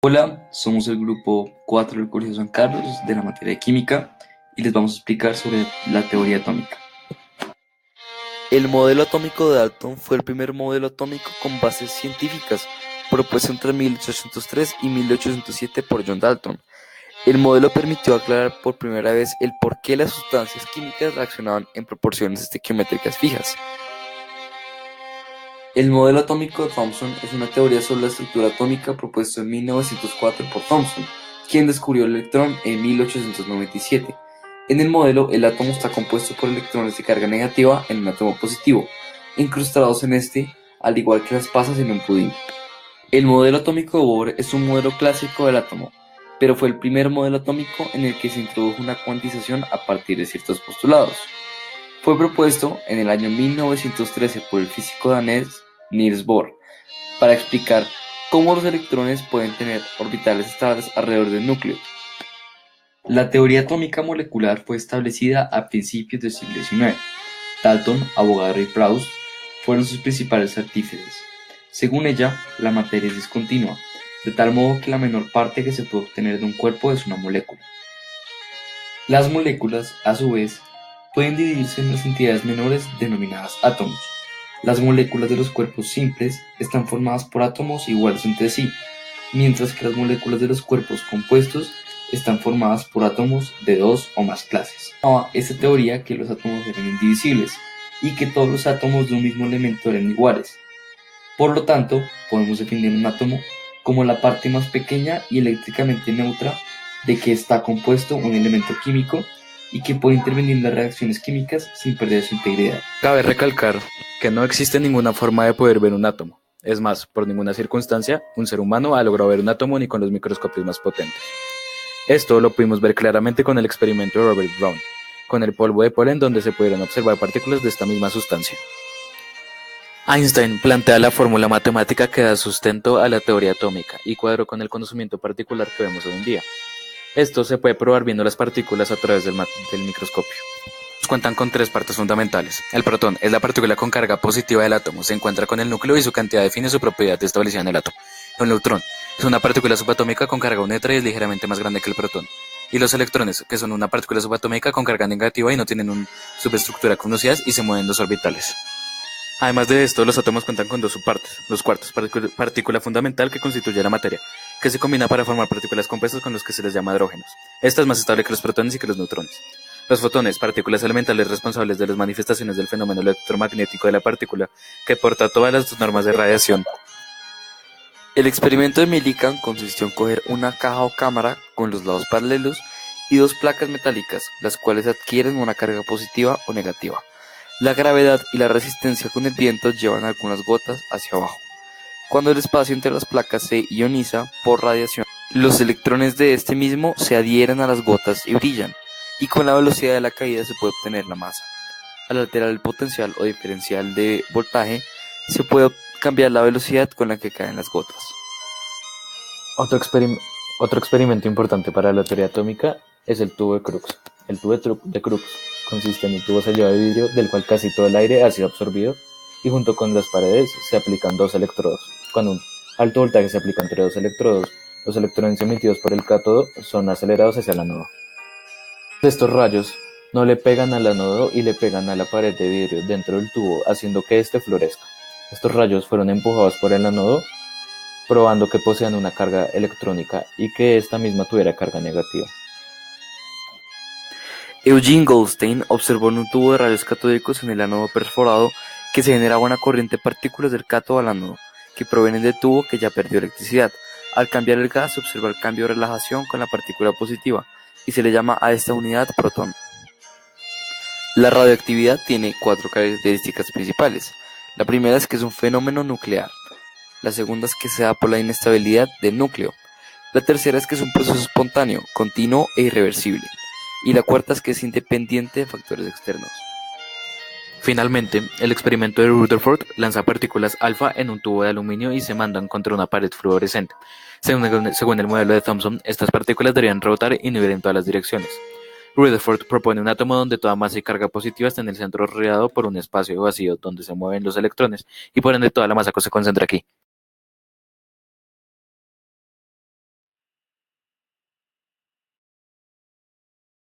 Hola, somos el grupo 4 del Colegio San Carlos de la materia de química y les vamos a explicar sobre la teoría atómica. El modelo atómico de Dalton fue el primer modelo atómico con bases científicas, propuesto entre 1803 y 1807 por John Dalton. El modelo permitió aclarar por primera vez el por qué las sustancias químicas reaccionaban en proporciones estequiométricas fijas. El modelo atómico de Thomson es una teoría sobre la estructura atómica propuesto en 1904 por Thomson, quien descubrió el electrón en 1897. En el modelo, el átomo está compuesto por electrones de carga negativa en un átomo positivo, incrustados en este, al igual que las pasas en un pudín. El modelo atómico de Bohr es un modelo clásico del átomo, pero fue el primer modelo atómico en el que se introdujo una cuantización a partir de ciertos postulados. Fue propuesto en el año 1913 por el físico danés Niels Bohr para explicar cómo los electrones pueden tener orbitales estables alrededor del núcleo. La teoría atómica molecular fue establecida a principios del siglo XIX. Dalton, Avogadro y Proust fueron sus principales artífices. Según ella, la materia es discontinua, de tal modo que la menor parte que se puede obtener de un cuerpo es una molécula. Las moléculas, a su vez, pueden dividirse en las entidades menores denominadas átomos. Las moléculas de los cuerpos simples están formadas por átomos iguales entre sí, mientras que las moléculas de los cuerpos compuestos están formadas por átomos de dos o más clases. Esta teoría que los átomos eran indivisibles y que todos los átomos de un mismo elemento eran iguales. Por lo tanto, podemos definir un átomo como la parte más pequeña y eléctricamente neutra de que está compuesto un elemento químico y que puede intervenir en las reacciones químicas sin perder su integridad. Cabe recalcar que no existe ninguna forma de poder ver un átomo. Es más, por ninguna circunstancia, un ser humano ha logrado ver un átomo ni con los microscopios más potentes. Esto lo pudimos ver claramente con el experimento de Robert Brown, con el polvo de polen donde se pudieron observar partículas de esta misma sustancia. Einstein plantea la fórmula matemática que da sustento a la teoría atómica y cuadró con el conocimiento particular que vemos hoy en día. Esto se puede probar viendo las partículas a través del microscopio. Cuentan con tres partes fundamentales. El protón es la partícula con carga positiva del átomo, se encuentra con el núcleo y su cantidad define su propiedad establecida en el átomo. El neutrón es una partícula subatómica con carga neutra y es ligeramente más grande que el protón. Y los electrones, que son una partícula subatómica con carga negativa y no tienen una subestructura conocida y se mueven en dos orbitales. Además de esto, los átomos cuentan con dos subpartes. Los cuartos, partícula fundamental que constituye la materia, que se combina para formar partículas compuestas con los que se les llama hidrógenos. Esta es más estable que los protones y que los neutrones. Los fotones, partículas elementales responsables de las manifestaciones del fenómeno electromagnético de la partícula, que porta todas las normas de radiación. El experimento de Millikan consistió en coger una caja o cámara con los lados paralelos y dos placas metálicas, las cuales adquieren una carga positiva o negativa. La gravedad y la resistencia con el viento llevan algunas gotas hacia abajo. Cuando el espacio entre las placas se ioniza por radiación, los electrones de este mismo se adhieren a las gotas y brillan, y con la velocidad de la caída se puede obtener la masa. Al alterar el potencial o diferencial de voltaje, se puede cambiar la velocidad con la que caen las gotas. Otro experimento importante para la teoría atómica es el tubo de Crookes. El tubo de Crookes consiste en un tubo sellado de vidrio del cual casi todo el aire ha sido absorbido y junto con las paredes se aplican dos electrodos. Cuando un alto voltaje se aplica entre dos electrodos, los electrones emitidos por el cátodo son acelerados hacia el ánodo. Estos rayos no le pegan al ánodo y le pegan a la pared de vidrio dentro del tubo, haciendo que éste florezca. Estos rayos fueron empujados por el ánodo, probando que poseían una carga electrónica y que esta misma tuviera carga negativa. Eugene Goldstein observó en un tubo de rayos catódicos en el ánodo perforado que se generaba una corriente de partículas del cátodo al ánodo, que provienen del tubo que ya perdió electricidad. Al cambiar el gas se observa el cambio de relajación con la partícula positiva, y se le llama a esta unidad protón. La radioactividad tiene cuatro características principales. La primera es que es un fenómeno nuclear. La segunda es que se da por la inestabilidad del núcleo. La tercera es que es un proceso espontáneo, continuo e irreversible. Y la cuarta es que es independiente de factores externos. Finalmente, el experimento de Rutherford lanza partículas alfa en un tubo de aluminio y se mandan contra una pared fluorescente. Según el modelo de Thomson, estas partículas deberían rebotar y no ir en todas las direcciones. Rutherford propone un átomo donde toda masa y carga positiva está en el centro rodeado por un espacio vacío donde se mueven los electrones y por ende toda la masa se concentra aquí.